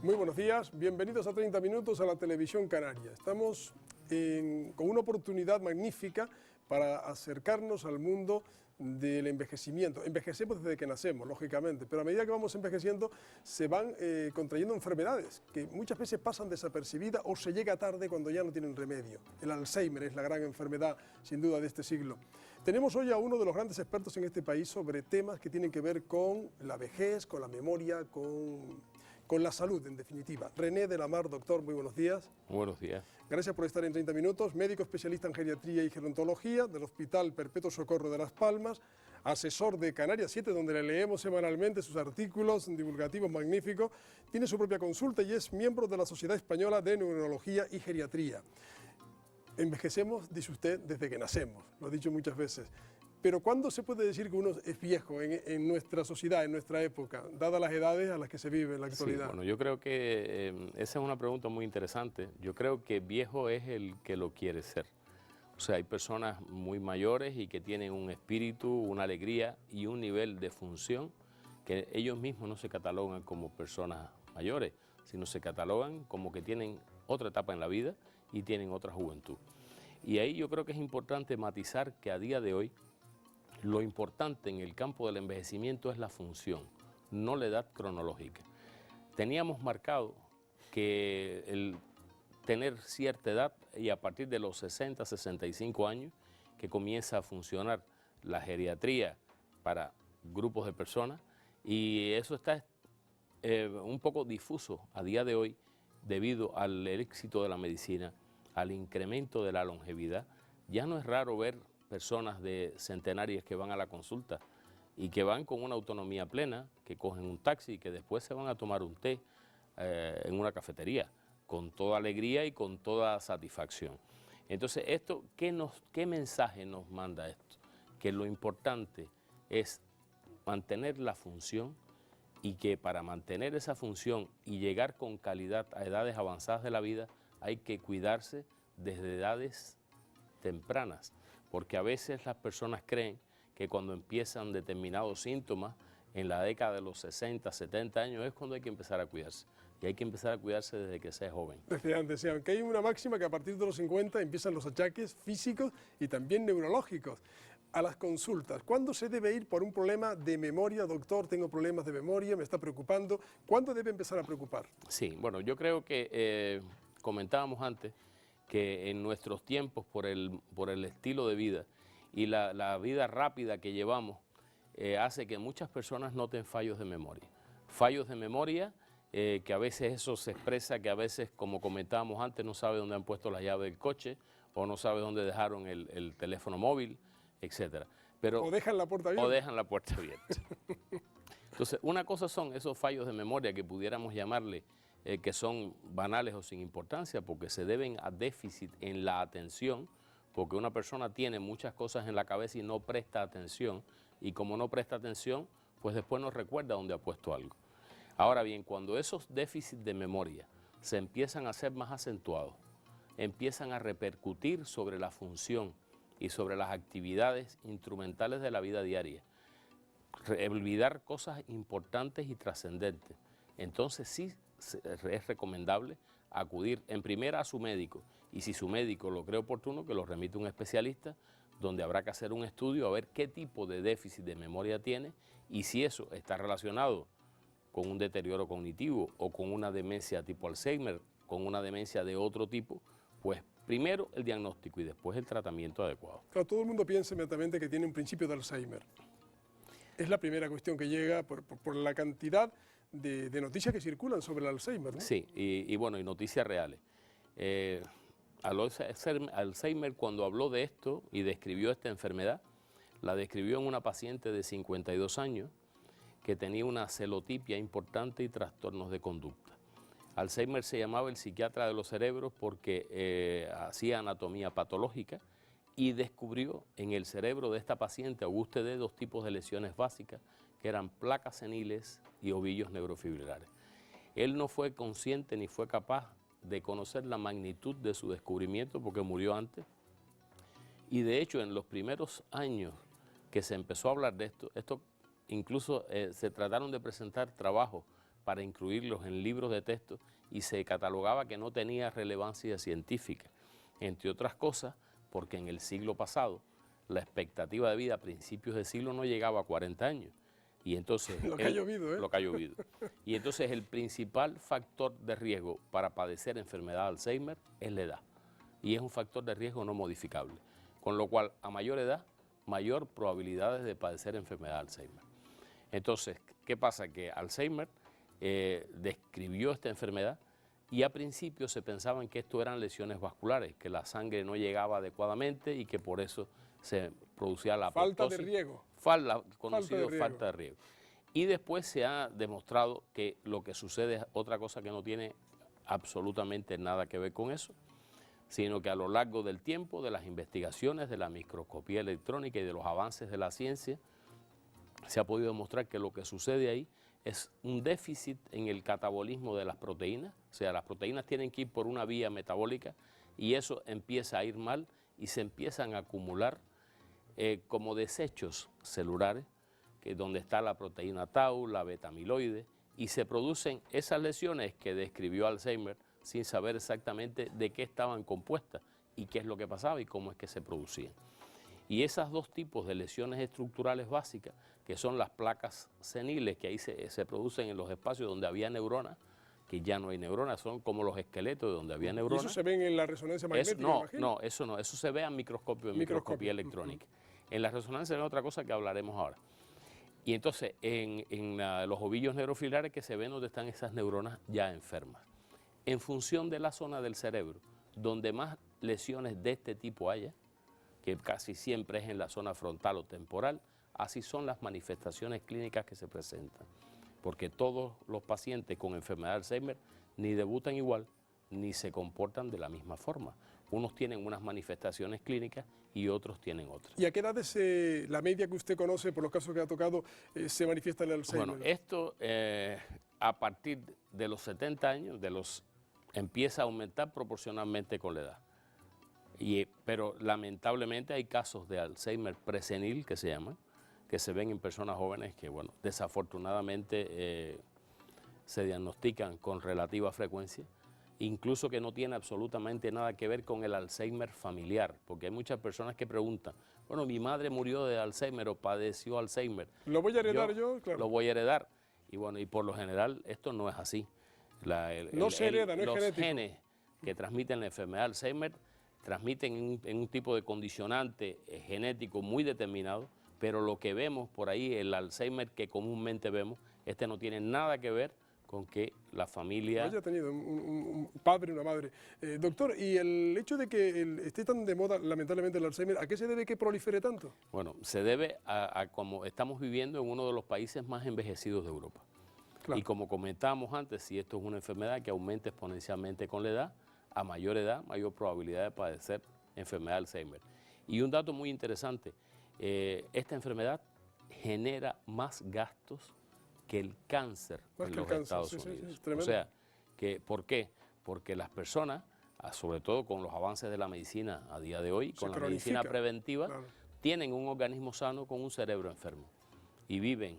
Muy buenos días, bienvenidos a 30 Minutos a la Televisión Canaria. Estamos con una oportunidad magnífica para acercarnos al mundo del envejecimiento. Envejecemos desde que nacemos, lógicamente, pero a medida que vamos envejeciendo se van contrayendo enfermedades que muchas veces pasan desapercibidas o se llega tarde cuando ya no tienen remedio. El Alzheimer es la gran enfermedad, sin duda, de este siglo. Tenemos hoy a uno de los grandes expertos en este país sobre temas que tienen que ver con la vejez, con la memoria, con la salud, en definitiva. René de la Mar, doctor, muy buenos días. Buenos días. Gracias por estar en 30 Minutos, médico especialista en geriatría y gerontología del Hospital Perpetuo Socorro de Las Palmas, asesor de Canarias 7, donde le leemos semanalmente sus artículos divulgativos magníficos, tiene su propia consulta y es miembro de la Sociedad Española de Neurología y Geriatría. Envejecemos, dice usted, desde que nacemos, lo he dicho muchas veces. Pero ¿cuándo se puede decir que uno es viejo en nuestra sociedad, en nuestra época, dadas las edades a las que se vive en la actualidad? Sí, bueno, yo creo que esa es una pregunta muy interesante. Yo creo que viejo es el que lo quiere ser. O sea, hay personas muy mayores y que tienen un espíritu, una alegría y un nivel de función que ellos mismos no se catalogan como personas mayores, sino se catalogan como que tienen otra etapa en la vida y tienen otra juventud. Y ahí yo creo que es importante matizar que a día de hoy lo importante en el campo del envejecimiento es la función, no la edad cronológica. Teníamos marcado que el tener cierta edad y a partir de los 60, 65 años que comienza a funcionar la geriatría para grupos de personas y eso está un poco difuso a día de hoy debido al éxito de la medicina, al incremento de la longevidad. Ya no es raro ver personas de centenarias que van a la consulta y que van con una autonomía plena, que cogen un taxi y que después se van a tomar un té en una cafetería, con toda alegría y con toda satisfacción. Entonces, ¿qué mensaje nos manda esto? Que lo importante es mantener la función y que para mantener esa función y llegar con calidad a edades avanzadas de la vida hay que cuidarse desde edades tempranas, porque a veces las personas creen que cuando empiezan determinados síntomas en la década de los 60, 70 años es cuando hay que empezar a cuidarse. Y hay que empezar a cuidarse desde que sea joven. Desde antes, sí, aunque hay una máxima que a partir de los 50 empiezan los achaques físicos y también neurológicos. A las consultas, ¿cuándo se debe ir por un problema de memoria? Doctor, tengo problemas de memoria, me está preocupando. ¿Cuándo debe empezar a preocupar? Sí, bueno, yo creo que comentábamos antes que en nuestros tiempos, por el estilo de vida y la vida rápida que llevamos, hace que muchas personas noten fallos de memoria. Fallos de memoria que a veces eso se expresa, que a veces, como comentábamos antes, no sabe dónde han puesto la llave del coche o no sabe dónde dejaron el teléfono móvil, etc. O dejan la puerta abierta. O dejan la puerta abierta. Entonces, una cosa son esos fallos de memoria que pudiéramos llamarle que son banales o sin importancia porque se deben a déficit en la atención, porque una persona tiene muchas cosas en la cabeza y no presta atención, y como no presta atención, pues después no recuerda dónde ha puesto algo. Ahora bien, cuando esos déficits de memoria se empiezan a ser más acentuados, empiezan a repercutir sobre la función y sobre las actividades instrumentales de la vida diaria, olvidar cosas importantes y trascendentes, entonces sí es recomendable acudir en primera a su médico y si su médico lo cree oportuno que lo remite a un especialista donde habrá que hacer un estudio a ver qué tipo de déficit de memoria tiene y si eso está relacionado con un deterioro cognitivo o con una demencia tipo Alzheimer, con una demencia de otro tipo, pues primero el diagnóstico y después el tratamiento adecuado. Claro, todo el mundo piensa inmediatamente que tiene un principio de Alzheimer. Es la primera cuestión que llega por la cantidad de noticias que circulan sobre el Alzheimer, ¿no? Sí, y bueno, y noticias reales. Alzheimer, cuando habló de esto y describió esta enfermedad, la describió en una paciente de 52 años que tenía una celotipia importante y trastornos de conducta. Alzheimer se llamaba el psiquiatra de los cerebros porque hacía anatomía patológica y descubrió en el cerebro de esta paciente, Auguste D., dos tipos de lesiones básicas que eran placas seniles y ovillos neurofibrilares. Él no fue consciente ni fue capaz de conocer la magnitud de su descubrimiento porque murió antes. Y de hecho, en los primeros años que se empezó a hablar de esto incluso se trataron de presentar trabajos para incluirlos en libros de texto y se catalogaba que no tenía relevancia científica, entre otras cosas porque en el siglo pasado la expectativa de vida a principios del siglo no llegaba a 40 años. Y entonces, lo que ha llovido, ¿eh? Lo que ha llovido. Y entonces el principal factor de riesgo para padecer enfermedad de Alzheimer es la edad. Y es un factor de riesgo no modificable. Con lo cual, a mayor edad, mayor probabilidades de padecer enfermedad de Alzheimer. Entonces, ¿qué pasa? Que Alzheimer describió esta enfermedad y a principio se pensaban que esto eran lesiones vasculares, que la sangre no llegaba adecuadamente y que por eso se producía la falta apoptosis. de riego. Falta de riego. Y después se ha demostrado que lo que sucede es otra cosa que no tiene absolutamente nada que ver con eso, sino que a lo largo del tiempo, de las investigaciones, de la microscopía electrónica y de los avances de la ciencia, se ha podido demostrar que lo que sucede ahí es un déficit en el catabolismo de las proteínas, o sea, las proteínas tienen que ir por una vía metabólica y eso empieza a ir mal y se empiezan a acumular como desechos celulares, que donde está la proteína tau, la beta-amiloide, y se producen esas lesiones que describió Alzheimer sin saber exactamente de qué estaban compuestas y qué es lo que pasaba y cómo es que se producían. Y esos dos tipos de lesiones estructurales básicas, que son las placas seniles, que ahí se producen en los espacios donde había neuronas, que ya no hay neuronas, son como los esqueletos de donde había neuronas. ¿Y eso se ve en la resonancia magnética? Eso se ve a microscopio, en microscopía electrónica. En la resonancia es otra cosa que hablaremos ahora. Y entonces, en los ovillos neurofibrilares que se ven donde están esas neuronas ya enfermas. En función de la zona del cerebro, donde más lesiones de este tipo haya, que casi siempre es en la zona frontal o temporal, así son las manifestaciones clínicas que se presentan. Porque todos los pacientes con enfermedad de Alzheimer ni debutan igual, ni se comportan de la misma forma. Unos tienen unas manifestaciones clínicas y otros tienen otras. ¿Y a qué edades la media que usted conoce, por los casos que ha tocado, se manifiesta el Alzheimer? Bueno, esto a partir de los 70 años, empieza a aumentar proporcionalmente con la edad. Pero lamentablemente hay casos de Alzheimer presenil, que se llaman, que se ven en personas jóvenes que, bueno, desafortunadamente se diagnostican con relativa frecuencia, incluso que no tiene absolutamente nada que ver con el Alzheimer familiar, porque hay muchas personas que preguntan, bueno, mi madre murió de Alzheimer o padeció Alzheimer. ¿Lo voy a heredar yo? Claro. Lo voy a heredar. Y bueno, y por lo general esto no es así. No se hereda, no es genético. Los genes que transmiten la enfermedad de Alzheimer transmiten en un tipo de condicionante genético muy determinado, pero lo que vemos por ahí, el Alzheimer que comúnmente vemos, no tiene nada que ver con que la familia haya tenido un padre, una madre. Doctor, ¿y el hecho de que esté tan de moda, lamentablemente, el Alzheimer, a qué se debe que prolifere tanto? Bueno, se debe a como estamos viviendo en uno de los países más envejecidos de Europa. Claro. Y como comentábamos antes, si esto es una enfermedad que aumenta exponencialmente con la edad, a mayor edad, mayor probabilidad de padecer enfermedad de Alzheimer. Y un dato muy interesante, esta enfermedad genera más gastos que el cáncer en los Estados Unidos. O sea, ¿por qué? Porque las personas, sobre todo con los avances de la medicina a día de hoy, con la medicina preventiva, claro, tienen un organismo sano con un cerebro enfermo y viven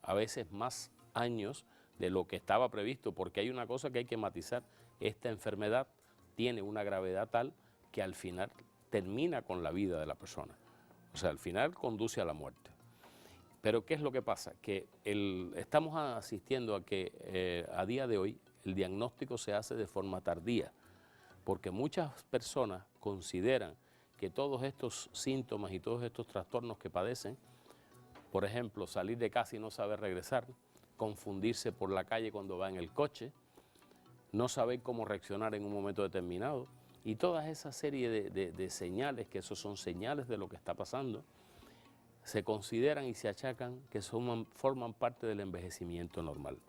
a veces más años de lo que estaba previsto, porque hay una cosa que hay que matizar, esta enfermedad tiene una gravedad tal que al final termina con la vida de la persona, o sea, al final conduce a la muerte. Pero ¿qué es lo que pasa? Que estamos asistiendo a que a día de hoy el diagnóstico se hace de forma tardía, porque muchas personas consideran que todos estos síntomas y todos estos trastornos que padecen, por ejemplo, salir de casa y no saber regresar, confundirse por la calle cuando va en el coche, no saber cómo reaccionar en un momento determinado, y toda esa serie de señales, que esos son señales de lo que está pasando, se consideran y se achacan que forman parte del envejecimiento normal,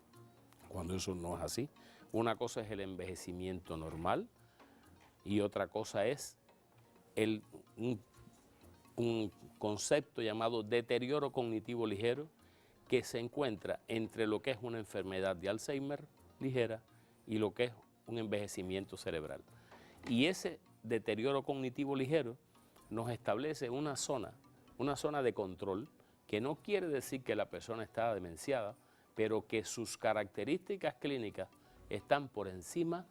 cuando eso no es así. Una cosa es el envejecimiento normal y otra cosa es un concepto llamado deterioro cognitivo ligero, que se encuentra entre lo que es una enfermedad de Alzheimer ligera y lo que es un envejecimiento cerebral. Y ese deterioro cognitivo ligero nos establece una zona de control, que no quiere decir que la persona está demenciada, pero que sus características clínicas están por encima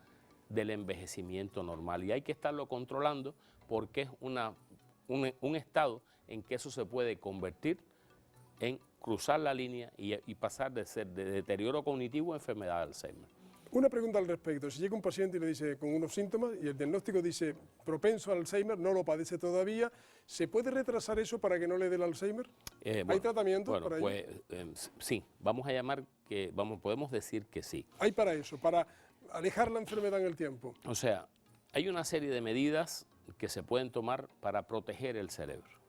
del envejecimiento normal. Y hay que estarlo controlando porque es un estado en que eso se puede convertir en cruzar la línea y pasar de ser de deterioro cognitivo a enfermedad de Alzheimer. Una pregunta al respecto. Si llega un paciente y le dice con unos síntomas y el diagnóstico dice propenso al Alzheimer, no lo padece todavía, ¿se puede retrasar eso para que no le dé el Alzheimer? ¿Hay tratamientos para ello? Sí, podemos decir que sí. ¿Hay para eso, para alejar la enfermedad en el tiempo? O sea, hay una serie de medidas que se pueden tomar para proteger el cerebro.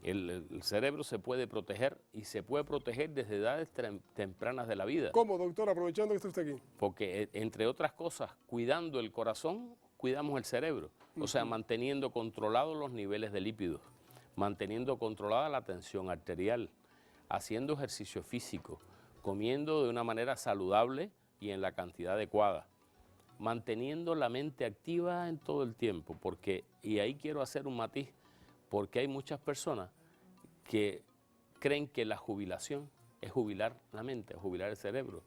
El cerebro se puede proteger y se puede proteger desde edades tempranas de la vida. ¿Cómo, doctor, aprovechando que está usted aquí? Porque, entre otras cosas, cuidando el corazón, cuidamos el cerebro. O sea, manteniendo controlados los niveles de lípidos, manteniendo controlada la tensión arterial, haciendo ejercicio físico, comiendo de una manera saludable y en la cantidad adecuada, manteniendo la mente activa en todo el tiempo, y ahí quiero hacer un matiz, porque hay muchas personas que creen que la jubilación es jubilar la mente, jubilar el cerebro,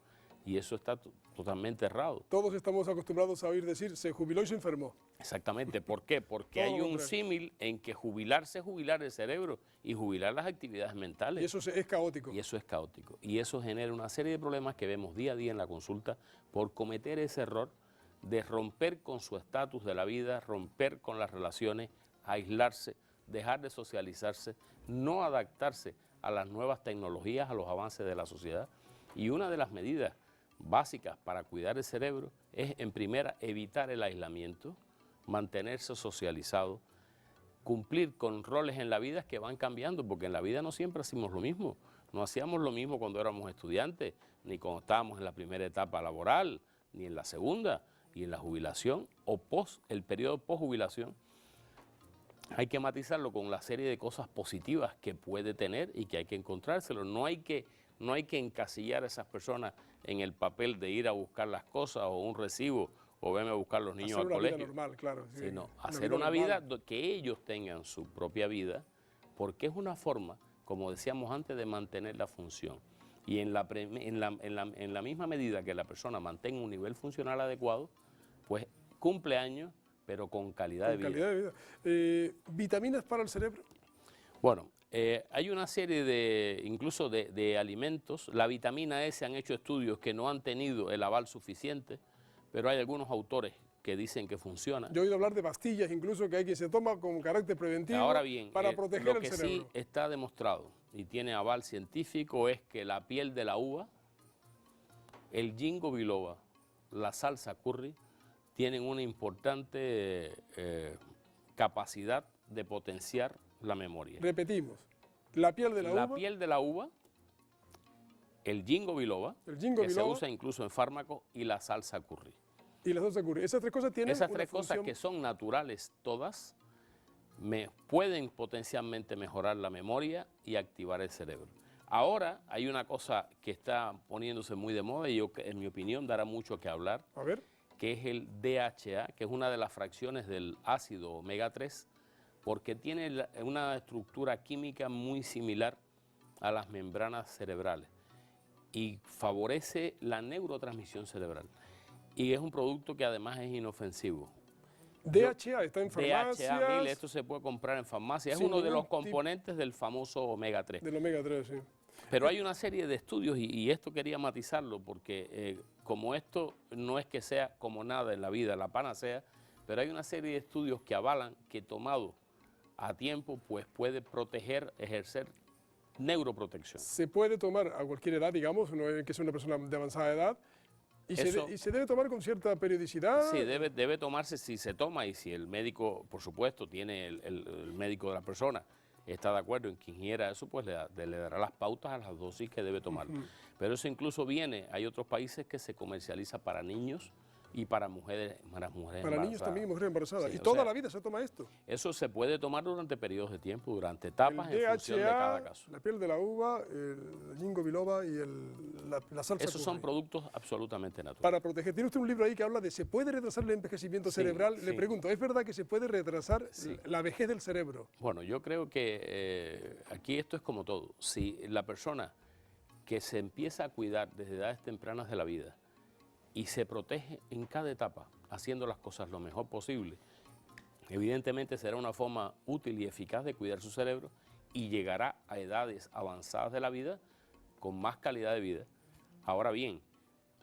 y eso está totalmente errado. Todos estamos acostumbrados a oír decir, se jubiló y se enfermó. Exactamente, ¿por qué? Porque hay un símil en que jubilarse es jubilar el cerebro y jubilar las actividades mentales. Y eso es caótico. Y eso es caótico, y eso genera una serie de problemas que vemos día a día en la consulta por cometer ese error de romper con su estatus de la vida, romper con las relaciones, aislarse, dejar de socializarse, no adaptarse a las nuevas tecnologías, a los avances de la sociedad. Y una de las medidas básicas para cuidar el cerebro es, en primera, evitar el aislamiento, mantenerse socializado, cumplir con roles en la vida que van cambiando, porque en la vida no siempre hacemos lo mismo. No hacíamos lo mismo cuando éramos estudiantes, ni cuando estábamos en la primera etapa laboral, ni en la segunda, y en la jubilación o el periodo post-jubilación. Hay que matizarlo con la serie de cosas positivas que puede tener y que hay que encontrárselo. No hay que encasillar a esas personas en el papel de ir a buscar las cosas o un recibo o verme a buscar los niños al colegio. Hacer una vida normal, claro. Sí, sino hacer una vida que ellos tengan su propia vida, porque es una forma, como decíamos antes, de mantener la función. Y en la misma medida que la persona mantenga un nivel funcional adecuado, pues cumple años, pero con calidad de vida. Calidad de vida. ¿Vitaminas para el cerebro? Bueno, hay una serie incluso de alimentos. La vitamina E, se han hecho estudios que no han tenido el aval suficiente, pero hay algunos autores que dicen que funciona. Yo he oído hablar de pastillas incluso que hay quien se toma con carácter preventivo. Ahora bien, para proteger el cerebro. Lo que sí está demostrado y tiene aval científico es que la piel de la uva, el ginkgo biloba, la salsa curry, tienen una importante capacidad de potenciar la memoria. Repetimos, la piel de la uva. La piel de la uva, el ginkgo biloba, que se usa incluso en fármacos, y la salsa curry. Y la salsa curry. Esas tres cosas tienen Esas tres cosas que son naturales todas, pueden potencialmente mejorar la memoria y activar el cerebro. Ahora hay una cosa que está poniéndose muy de moda y en mi opinión dará mucho que hablar. A ver. Que es el DHA, que es una de las fracciones del ácido omega 3, porque tiene una estructura química muy similar a las membranas cerebrales y favorece la neurotransmisión cerebral. Y es un producto que además es inofensivo. DHA está en farmacias. DHA 1000, esto se puede comprar en farmacias, es uno de los componentes del famoso omega 3. Del omega 3, sí. Pero hay una serie de estudios, y esto quería matizarlo, porque como esto no es que sea como nada en la vida, la panacea, pero hay una serie de estudios que avalan que tomado a tiempo pues puede proteger, ejercer neuroprotección. Se puede tomar a cualquier edad, digamos, no es que sea una persona de avanzada edad, y se debe tomar con cierta periodicidad. Sí, debe tomarse si se toma y si el médico, por supuesto, tiene el médico de la persona, está de acuerdo en que ingiera eso, pues le dará las pautas a las dosis que debe tomar. Pero eso incluso hay otros países que se comercializa para niños y para mujeres Para embarazadas. niños también y mujeres embarazadas. Sí, ¿Y o toda sea, la vida se toma esto? Eso se puede tomar durante periodos de tiempo, durante etapas El en función de cada DHA, caso. la piel de la uva, el ginkgo biloba y la salsa Esos son curry. productos absolutamente naturales. Para proteger. Tiene usted un libro ahí que habla de ¿se puede retrasar el envejecimiento Sí, cerebral? Le sí. pregunto, ¿es verdad que se puede retrasar Sí. la vejez del cerebro? Bueno, yo creo que aquí esto es como todo. Si la persona que se empieza a cuidar desde edades tempranas de la vida y se protege en cada etapa, haciendo las cosas lo mejor posible, evidentemente será una forma útil y eficaz de cuidar su cerebro y llegará a edades avanzadas de la vida con más calidad de vida. Ahora bien,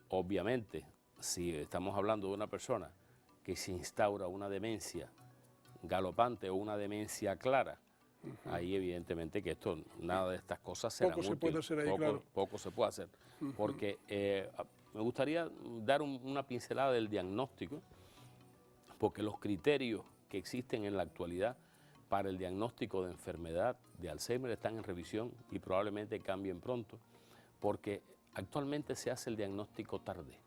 obviamente, si estamos hablando de una persona que se instaura una demencia galopante o una demencia clara, ahí evidentemente que esto, nada de estas cosas será Poco se útil. puede hacer ahí, claro. Poco se puede hacer, porque me gustaría dar una pincelada del diagnóstico, porque los criterios que existen en la actualidad para el diagnóstico de enfermedad de Alzheimer están en revisión y probablemente cambien pronto, porque actualmente se hace el diagnóstico tarde.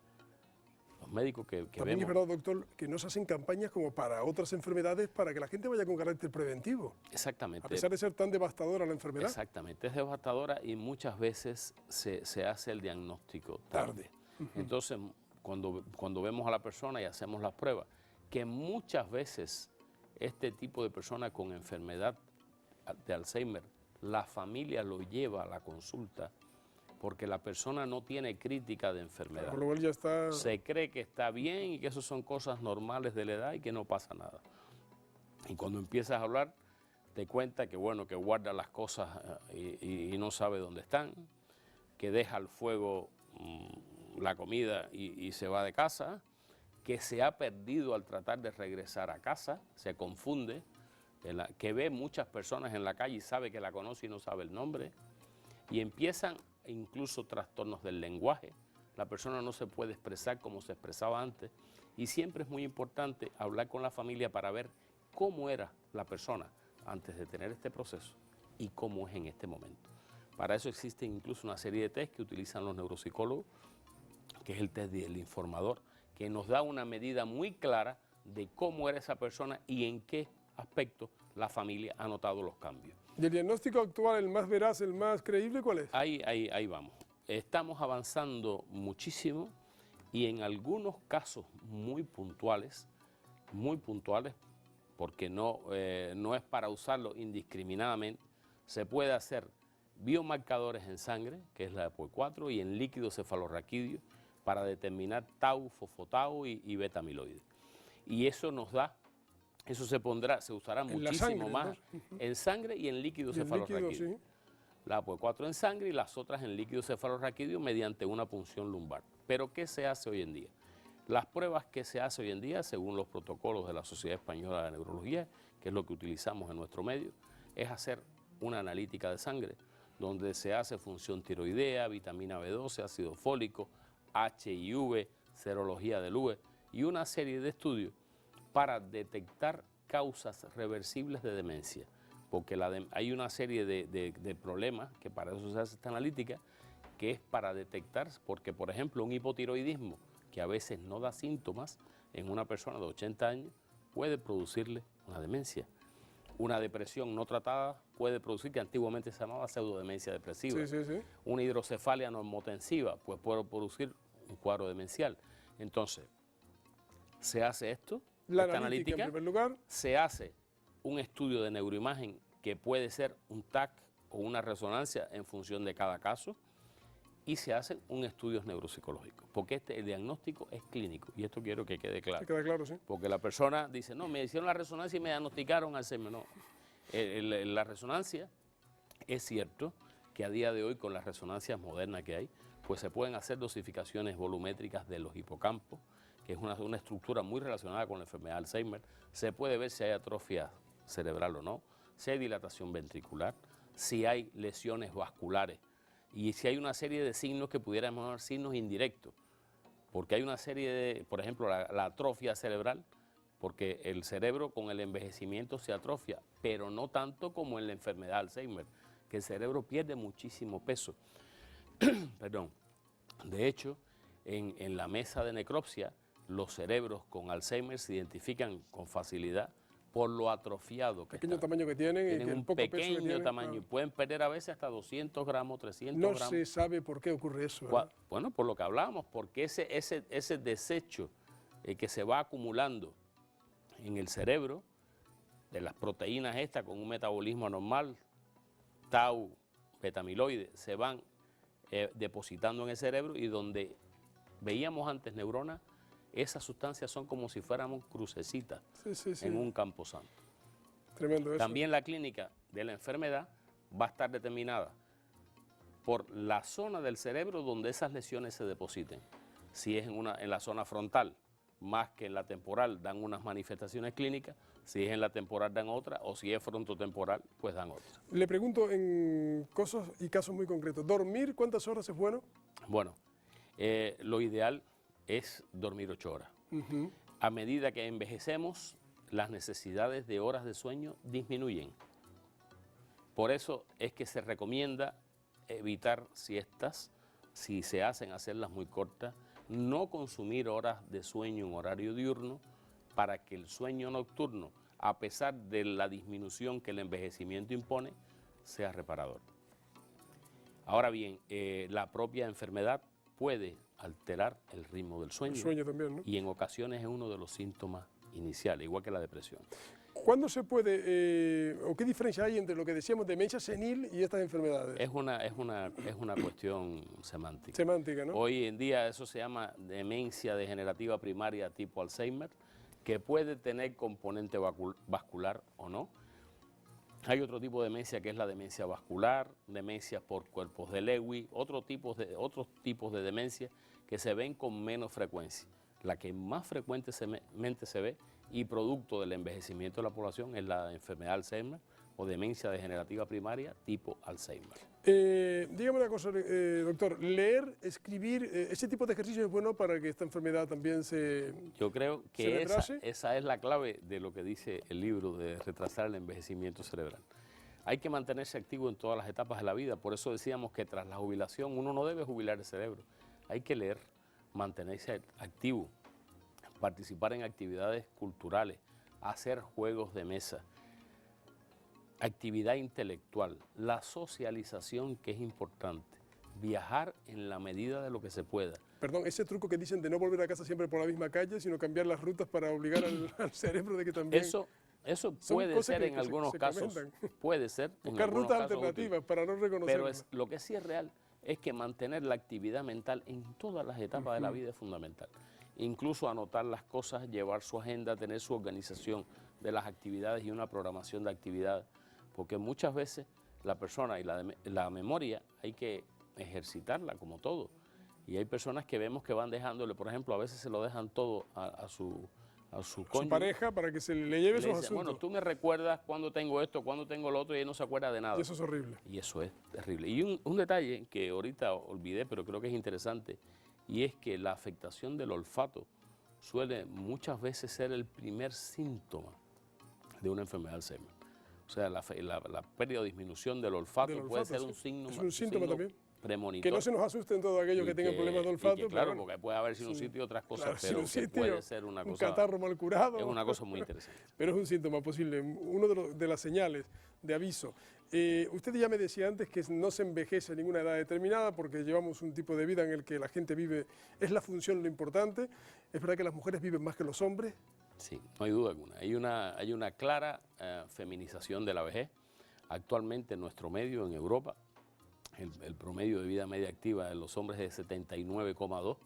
Los médicos que También vemos... es verdad, doctor, que no se hacen campañas como para otras enfermedades para que la gente vaya con carácter preventivo. Exactamente. A pesar de ser tan devastadora la enfermedad. Exactamente, es devastadora y muchas veces se hace el diagnóstico tarde. Entonces, cuando vemos a la persona y hacemos las pruebas, que muchas veces este tipo de persona con enfermedad de Alzheimer, la familia lo lleva a la consulta porque la persona no tiene crítica de enfermedad. Por lo cual ya está... Se cree que está bien y que eso son cosas normales de la edad y que no pasa nada. Y cuando empiezas a hablar, te cuenta que bueno, que guarda las cosas y no sabe dónde están, que deja al fuego la comida y se va de casa, que se ha perdido al tratar de regresar a casa, se confunde, que ve muchas personas en la calle y sabe que la conoce y no sabe el nombre, y empiezan incluso trastornos del lenguaje. La persona no se puede expresar como se expresaba antes, y siempre es muy importante hablar con la familia para ver cómo era la persona antes de tener este proceso y cómo es en este momento. Para eso existe incluso una serie de test que utilizan los neuropsicólogos, que es el test del informador, que nos da una medida muy clara de cómo era esa persona y en qué aspecto la familia ha notado los cambios. ¿Y el diagnóstico actual, el más veraz, el más creíble, cuál es? Ahí vamos. Estamos avanzando muchísimo y en algunos casos muy puntuales, porque no es para usarlo indiscriminadamente, se puede hacer biomarcadores en sangre, que es la APOE4, y en líquido cefalorraquídeo para determinar tau, fosfotau y beta-amiloide. Y eso nos da, eso se usará muchísimo más en sangre y en líquido cefalorraquídeo. Sí. La APOE4 en sangre y las otras en líquido cefalorraquídeo mediante una punción lumbar. Pero ¿qué se hace hoy en día? Las pruebas que se hace hoy en día, según los protocolos de la Sociedad Española de Neurología, que es lo que utilizamos en nuestro medio, es hacer una analítica de sangre, donde se hace función tiroidea, vitamina B12, ácido fólico, HIV, serología del UE y una serie de estudios para detectar causas reversibles de demencia, porque hay una serie de problemas que para eso se hace esta analítica, que es para detectar, porque por ejemplo un hipotiroidismo que a veces no da síntomas en una persona de 80 años puede producirle una demencia. Una depresión no tratada puede producir, que antiguamente se llamaba pseudodemencia depresiva. Una hidrocefalia normotensiva pues puede producir un cuadro demencial. Entonces, se hace esto, esta analítica, en primer lugar. Se hace un estudio de neuroimagen que puede ser un TAC o una resonancia en función de cada caso, y se hacen un estudio neuropsicológico, porque el diagnóstico es clínico, y esto quiero que quede claro. Que quede claro, sí. Porque la persona dice, no, me hicieron la resonancia y me diagnosticaron Alzheimer. No, la resonancia, es cierto que a día de hoy con las resonancias modernas que hay, pues se pueden hacer dosificaciones volumétricas de los hipocampos, que es una estructura muy relacionada con la enfermedad de Alzheimer. Se puede ver si hay atrofia cerebral o no, si hay dilatación ventricular, si hay lesiones vasculares, y si hay una serie de signos que pudiéramos llamar signos indirectos, porque hay una serie de, por ejemplo, la atrofia cerebral, porque el cerebro con el envejecimiento se atrofia, pero no tanto como en la enfermedad de Alzheimer, que el cerebro pierde muchísimo peso. Perdón. De hecho, en la mesa de necropsia, los cerebros con Alzheimer se identifican con facilidad por lo atrofiado que Pequeño están. tamaño que tienen y que Tienen el un poco peso que pequeño tienen, tamaño y pueden perder a veces hasta 200 gramos, 300 no gramos. se sabe por qué ocurre eso, ¿verdad? Bueno, por lo que hablábamos, porque ese desecho que se va acumulando en el cerebro, de las proteínas estas con un metabolismo anormal, tau, beta-amiloide, se van depositando en el cerebro y donde veíamos antes neuronas, esas sustancias son como si fuéramos crucecitas en un camposanto. Tremendo eso. También la clínica de la enfermedad va a estar determinada por la zona del cerebro donde esas lesiones se depositen. Si es en la zona frontal, más que en la temporal, dan unas manifestaciones clínicas. Si es en la temporal, dan otras. O si es frontotemporal, pues dan otras. Le pregunto en cosas y casos muy concretos. ¿Dormir cuántas horas es bueno? Bueno, lo ideal es dormir 8 horas. A medida que envejecemos, las necesidades de horas de sueño disminuyen. Por eso es que se recomienda evitar siestas, si se hacen, hacerlas muy cortas, no consumir horas de sueño en horario diurno para que el sueño nocturno, a pesar de la disminución que el envejecimiento impone, sea reparador. Ahora bien, la propia enfermedad puede alterar el ritmo del sueño. El sueño también, ¿no? Y en ocasiones es uno de los síntomas iniciales, igual que la depresión. ¿Cuándo se puede, o qué diferencia hay entre lo que decíamos demencia senil y estas enfermedades? Es una cuestión semántica. Semántica, ¿no? Hoy en día eso se llama demencia degenerativa primaria tipo Alzheimer, que puede tener componente vascular o no. Hay otro tipo de demencia que es la demencia vascular, demencia por cuerpos de Lewy, otros tipos de demencia que se ven con menos frecuencia. La que más frecuentemente se ve y producto del envejecimiento de la población es la enfermedad de Alzheimer o demencia degenerativa primaria tipo Alzheimer. Dígame una cosa, doctor, leer, escribir, ese tipo de ejercicio es bueno para que esta enfermedad también se... Yo creo que retrase. esa es la clave de lo que dice el libro de retrasar el envejecimiento cerebral. Hay que mantenerse activo en todas las etapas de la vida, por eso decíamos que tras la jubilación uno no debe jubilar el cerebro. Hay que leer, mantenerse activo, participar en actividades culturales, hacer juegos de mesa, actividad intelectual, la socialización que es importante, viajar en la medida de lo que se pueda. Perdón, ese truco que dicen de no volver a casa siempre por la misma calle, sino cambiar las rutas para obligar al cerebro de que también... Eso puede ser en algunos casos, puede ser. Buscar rutas alternativas para no reconocerlo. Pero lo que sí es real es que mantener la actividad mental en todas las etapas de la vida es fundamental. Incluso anotar las cosas, llevar su agenda, tener su organización de las actividades y una programación de actividades, porque muchas veces la persona y la memoria hay que ejercitarla como todo. Y hay personas que vemos que van dejándole, por ejemplo, a veces se lo dejan todo a su cónyuge. Su pareja para que se le lleve sus asuntos. Bueno, tú me recuerdas cuando tengo esto, cuando tengo lo otro, y él no se acuerda de nada. Y eso es horrible. Y eso es terrible. Y un detalle que ahorita olvidé, pero creo que es interesante, y es que la afectación del olfato suele muchas veces ser el primer síntoma de una enfermedad de Alzheimer. O sea, la pérdida o disminución del olfato puede ser un signo, es un síntoma también. Premonitor. Que no se nos asusten todos aquellos que tengan problemas de olfato. Claro, bueno, porque puede haber sinusitis y otras cosas, claro, pero sinusitis, puede ser una cosa... Un catarro mal curado. Es una cosa muy interesante. Pero es un síntoma posible, uno de las señales de aviso. Usted ya me decía antes que no se envejece a ninguna edad determinada porque llevamos un tipo de vida en el que la gente vive, es la función lo importante. ¿Es verdad que las mujeres viven más que los hombres? Sí, no hay duda alguna. Hay una clara feminización de la vejez. Actualmente en nuestro medio, en Europa, el promedio de vida media activa de los hombres es de 79,2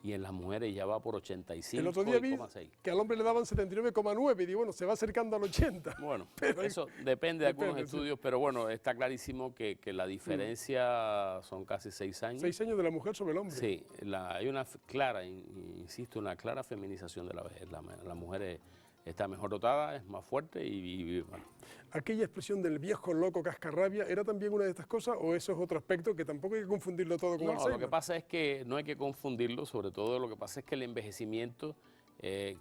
y en las mujeres ya va por 85,6. El otro día vi que al hombre le daban 79,9 y digo, bueno, se va acercando al 80. Bueno, pero eso depende de algunos estudios, pero bueno, está clarísimo que la diferencia son casi 6 años. 6 años de la mujer sobre el hombre. Sí, hay una clara, insisto, una clara feminización de la vejez. La mujer está mejor dotada, es más fuerte y bueno. ¿Aquella expresión del viejo loco cascarrabia era también una de estas cosas o eso es otro aspecto que tampoco hay que confundirlo todo con Alzheimer? No, lo que pasa es que no hay que confundirlo, sobre todo lo que pasa es que el envejecimiento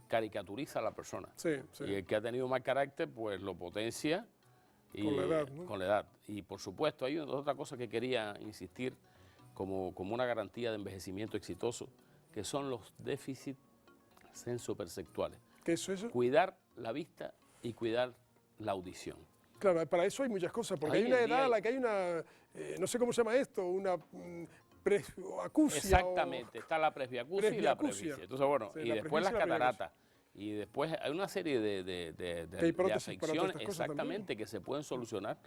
caricaturiza a la persona. Sí, sí. Y el que ha tenido más carácter, pues lo potencia con la edad, ¿no? Con la edad. Y por supuesto, hay otra cosa que quería insistir como una garantía de envejecimiento exitoso, que son los déficits sensoperceptuales. ¿Qué es eso? Cuidar la vista y cuidar la audición. Claro, para eso hay muchas cosas, porque Hoy hay una en día edad a hay- la que hay una, no sé cómo se llama esto, una presbiacusia. Exactamente, está la presbiacusia y la presbiacusia. presbicia. Entonces, bueno, Sí, y la después las presbicia y la presbiacusia. cataratas. Y después hay una serie Que hay prótesis para todas afecciones, estas cosas también. exactamente, que se pueden solucionar.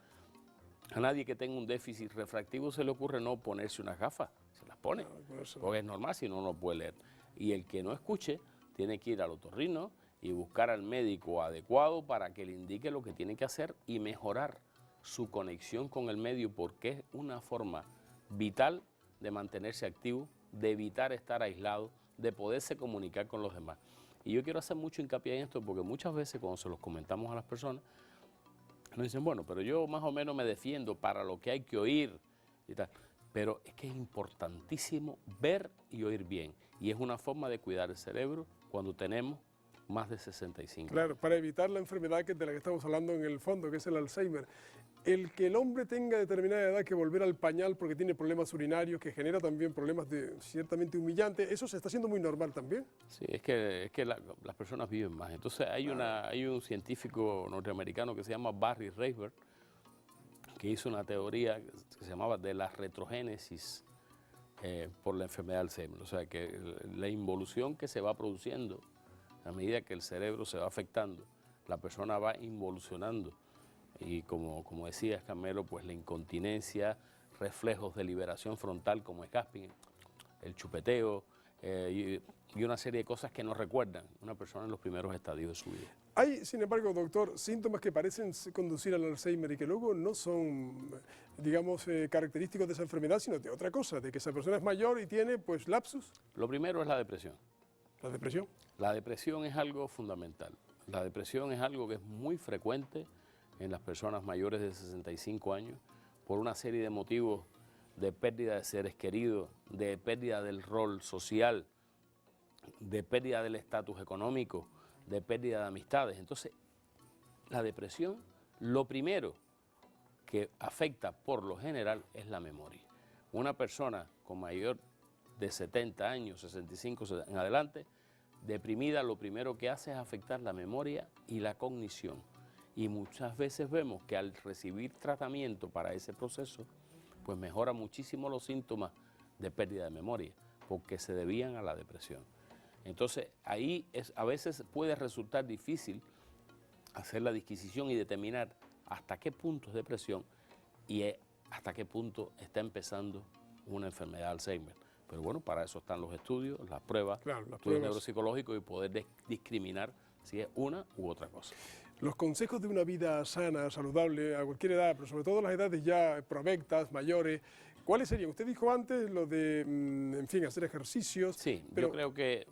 A nadie que tenga un déficit refractivo se le ocurre no ponerse unas gafas, se las pone, por eso. porque es normal si no puede leer. Y el que no escuche tiene que ir al otorrino y buscar al médico adecuado para que le indique lo que tiene que hacer y mejorar su conexión con el medio, porque es una forma vital de mantenerse activo, de evitar estar aislado, de poderse comunicar con los demás. Y yo quiero hacer mucho hincapié en esto porque muchas veces cuando se los comentamos a las personas, nos dicen, bueno, pero yo más o menos me defiendo para lo que hay que oír y tal. Pero es que es importantísimo ver y oír bien. Y es una forma de cuidar el cerebro cuando tenemos más de 65 años. Claro, para evitar la enfermedad de la que estamos hablando en el fondo, que es el Alzheimer. El que el hombre tenga determinada edad que volver al pañal porque tiene problemas urinarios, que genera también problemas ciertamente humillantes, eso se está haciendo muy normal también. Sí, es que las personas viven más. Entonces hay un científico norteamericano que se llama Barry Reisberg, que hizo una teoría que se llamaba de la retrogénesis por la enfermedad de Alzheimer. O sea, que la involución que se va produciendo a medida que el cerebro se va afectando, la persona va involucionando. Y como decía Carmelo, pues la incontinencia, reflejos de liberación frontal como es gasping, el chupeteo y una serie de cosas que nos recuerdan una persona en los primeros estadios de su vida. Hay, sin embargo, doctor, síntomas que parecen conducir al Alzheimer y que luego no son, digamos, característicos de esa enfermedad, sino de otra cosa, de que esa persona es mayor y tiene, pues, lapsus. Lo primero es la depresión. ¿La depresión? La depresión es algo fundamental. La depresión es algo que es muy frecuente en las personas mayores de 65 años por una serie de motivos de pérdida de seres queridos, de pérdida del rol social, de pérdida del estatus económico, de pérdida de amistades. Entonces, la depresión, lo primero que afecta por lo general es la memoria. Una persona con mayor de 70 años, 65 en adelante, deprimida, lo primero que hace es afectar la memoria y la cognición. Y muchas veces vemos que al recibir tratamiento para ese proceso, pues mejora muchísimo los síntomas de pérdida de memoria, porque se debían a la depresión. Entonces, ahí a veces puede resultar difícil hacer la disquisición y determinar hasta qué punto es depresión y hasta qué punto está empezando una enfermedad de Alzheimer. Pero bueno, para eso están los estudios, las pruebas, Claro, las estudios pruebas. neuropsicológicos y poder discriminar si es una u otra cosa. Los consejos de una vida sana, saludable, a cualquier edad, pero sobre todo las edades ya provectas, mayores, ¿cuáles serían? Usted dijo antes lo de, en fin, hacer ejercicios. Sí, pero yo creo que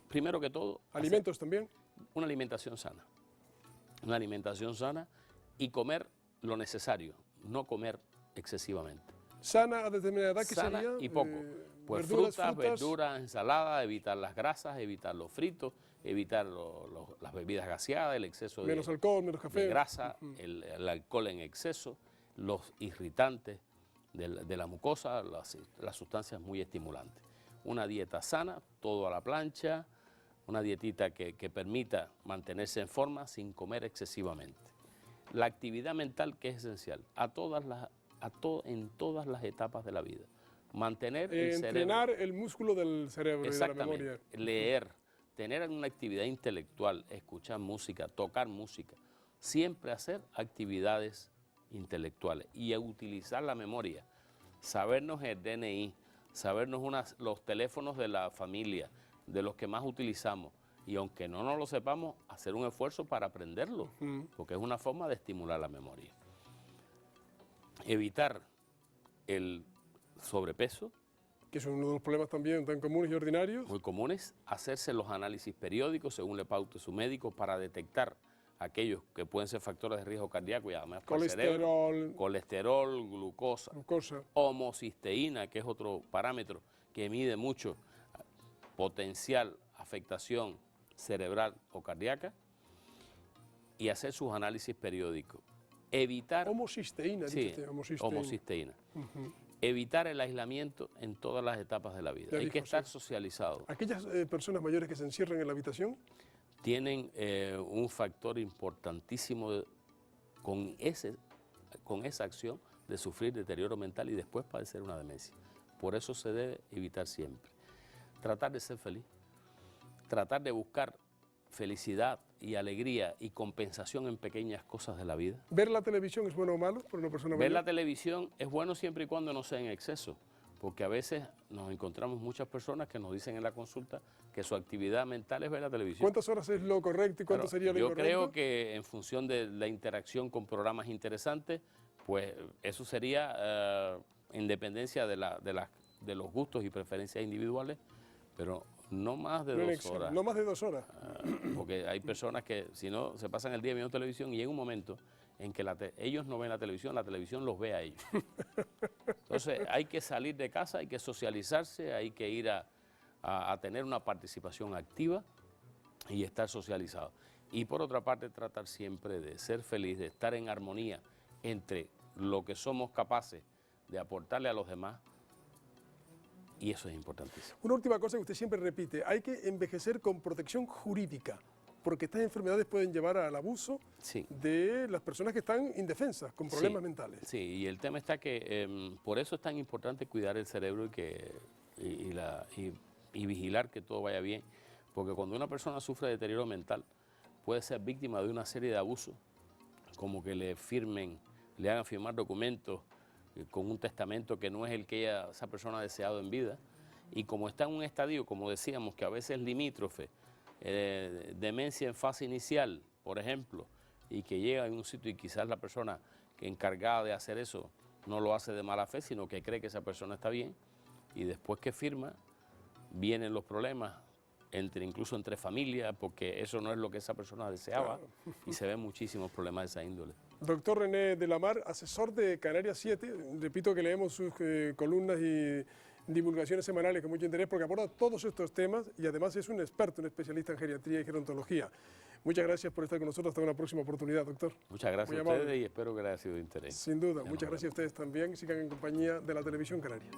primero que todo, alimentos también. una alimentación sana. Una alimentación sana y comer lo necesario, no comer excesivamente. Sana a determinada edad, ¿qué Sana sería? y poco. Pues frutas, verduras, ensaladas, evitar las grasas, evitar los fritos, evitar las bebidas gaseadas, el exceso Menos alcohol, menos café. de grasa, el alcohol en exceso, los irritantes de la mucosa, las sustancias muy estimulantes. Una dieta sana, todo a la plancha, una dietita que permita mantenerse en forma sin comer excesivamente. La actividad mental, que es esencial en todas las etapas de la vida. Mantener el entrenar cerebro. el músculo del cerebro y de la memoria. Leer, tener una actividad intelectual, escuchar música, tocar música, siempre hacer actividades intelectuales y utilizar la memoria, sabernos el DNI, sabernos los teléfonos de la familia, de los que más utilizamos, y aunque no nos lo sepamos, hacer un esfuerzo para aprenderlo, porque es una forma de estimular la memoria. Evitar el sobrepeso, Que es uno de los problemas también tan comunes y ordinarios. muy comunes, hacerse los análisis periódicos según le paute su médico para detectar aquellos que pueden ser factores de riesgo cardíaco y además para el cerebro, colesterol, glucosa, homocisteína, que es otro parámetro que mide mucho potencial afectación cerebral o cardíaca, y hacer sus análisis periódicos. Evitar Homocisteína, sí, dice usted, homocisteína. evitar el aislamiento en todas las etapas de la vida. Ya Hay dijo, que estar sí. socializados. Aquellas personas mayores que se encierran en la habitación, Tienen un factor importantísimo con esa acción de sufrir deterioro mental y después padecer una demencia. Por eso se debe evitar siempre. Tratar de ser feliz, tratar de buscar felicidad y alegría y compensación en pequeñas cosas de la vida. ¿ver la televisión es bueno o malo para una persona Ver mayor? la televisión es bueno siempre y cuando no sea en exceso, porque a veces nos encontramos muchas personas que nos dicen en la consulta que su actividad mental es ver la televisión. ¿Cuántas horas es lo correcto y cuánto Claro, sería lo yo incorrecto? creo que en función de la interacción con programas interesantes, pues eso sería en dependencia de los gustos y preferencias individuales, pero no más de No en 2 exceso, horas. no más de 2 horas. Porque hay personas que si no se pasan el día viendo televisión y llega un momento en que ellos no ven la televisión los ve a ellos. Entonces hay que salir de casa, hay que socializarse, hay que ir a tener una participación activa y estar socializado. Y por otra parte tratar siempre de ser feliz, de estar en armonía entre lo que somos capaces de aportarle a los demás, y eso es importantísimo. Una última cosa que usted siempre repite, hay que envejecer con protección jurídica, porque estas enfermedades pueden llevar al abuso Sí. de las personas que están indefensas, con problemas mentales. Sí, y el tema está que por eso es tan importante cuidar el cerebro y vigilar que todo vaya bien, porque cuando una persona sufre de deterioro mental puede ser víctima de una serie de abusos, como que le hagan firmar documentos con un testamento que no es el que esa persona ha deseado en vida, y como está en un estadio, como decíamos, que a veces es limítrofe, demencia en fase inicial, por ejemplo, y que llega en un sitio y quizás la persona que encargada de hacer eso no lo hace de mala fe, sino que cree que esa persona está bien, y después que firma vienen los problemas, incluso entre familias, porque eso no es lo que esa persona deseaba, Claro. y se ven muchísimos problemas de esa índole. Doctor René de la Mar, asesor de Canarias 7, repito que leemos sus columnas y divulgaciones semanales con mucho interés porque aborda todos estos temas y además es un experto, un especialista en geriatría y gerontología. Muchas gracias por estar con nosotros, hasta una próxima oportunidad, doctor. Muchas gracias a Muy amable. ustedes y espero que les haya sido de interés. Sin duda, Ya muchas nos gracias a ustedes también, sigan en compañía de la Televisión Canaria.